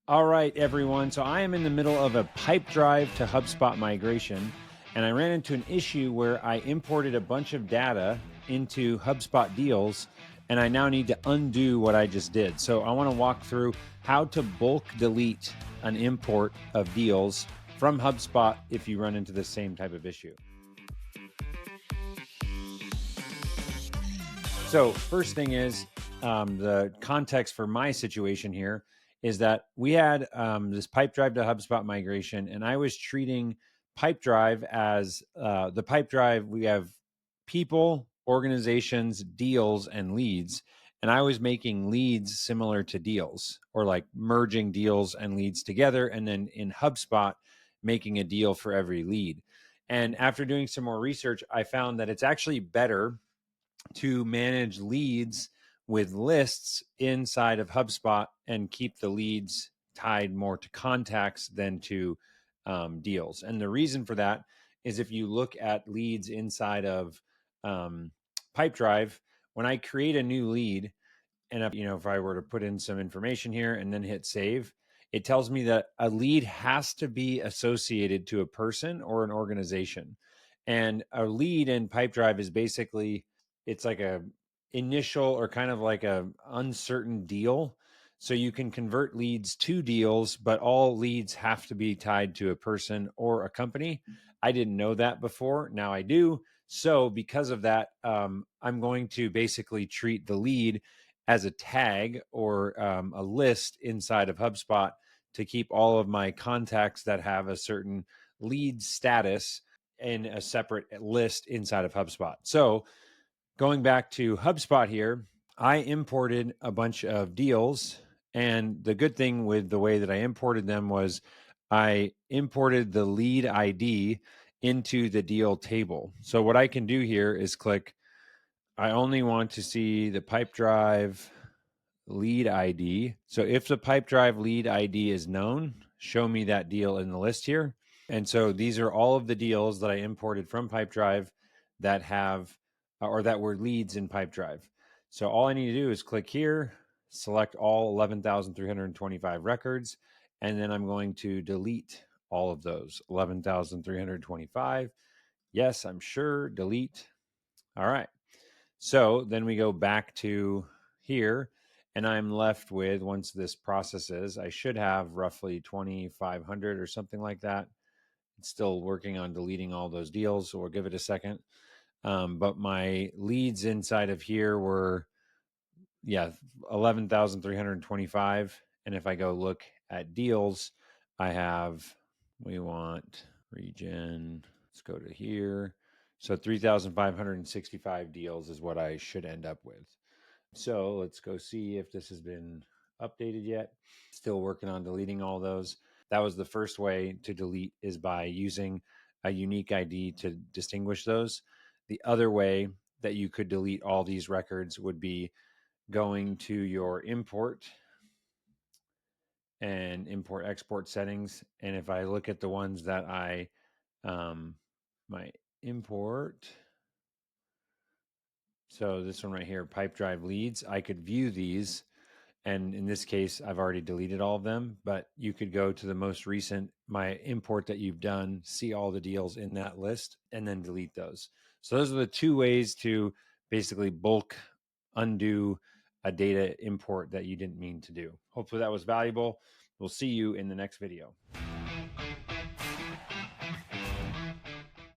All right, everyone. So I am in the middle of a Pipedrive to HubSpot migration, and I ran into an issue where I imported a bunch of data into HubSpot deals, and I now need to undo what I just did. So I want to walk through how to bulk delete an import of deals from HubSpot if you run into the same type of issue. So first thing is the context for my situation here is that we had this Pipedrive to HubSpot migration, and I was treating Pipedrive as the Pipedrive. We have people, organizations, deals, and leads, and I was making leads similar to deals, or like merging deals and leads together, and then in HubSpot making a deal for every lead. And after doing some more research, I found that it's actually better to manage leads with lists inside of HubSpot and keep the leads tied more to contacts than to deals. And the reason for that is if you look at leads inside of Pipedrive, when I create a new lead, and if I were to put in some information here and then hit save, it tells me that a lead has to be associated to a person or an organization. And a lead in Pipedrive is basically, it's like a initial or kind of like a uncertain deal. So you can convert leads to deals, but all leads have to be tied to a person or a company. I didn't know that before. Now I do. So because of that, I'm going to basically treat the lead as a tag or a list inside of HubSpot to keep all of my contacts that have a certain lead status in a separate list inside of HubSpot. So going back to HubSpot here, I imported a bunch of deals. And the good thing with the way that I imported them was I imported the lead ID into the deal table. So what I can do here is click, I only want to see the Pipedrive lead ID. So if the Pipedrive lead ID is known, show me that deal in the list here. And so these are all of the deals that I imported from Pipedrive that have or that were leads in Pipedrive. So all I need to do is click here, select all 11,325 records, and then I'm going to delete all of those 11,325. Yes, I'm sure, delete. All right. So then we go back to here, and I'm left with, once this processes, I should have roughly 2,500 or something like that. It's still working on deleting all those deals, so we'll give it a second. But my leads inside of here were, 11,325. And if I go look at deals, we want region, let's go to here. So 3,565 deals is what I should end up with. So let's go see if this has been updated yet. Still working on deleting all those. That was the first way to delete, is by using a unique ID to distinguish those. The other way that you could delete all these records would be going to your import and import export settings. And if I look at the ones that my import, so this one right here, Pipedrive leads, I could view these. And in this case, I've already deleted all of them, but you could go to the most recent, my import that you've done, see all the deals in that list, and then delete those. So those are the two ways to basically bulk undo a data import that you didn't mean to do. Hopefully that was valuable. We'll see you in the next video.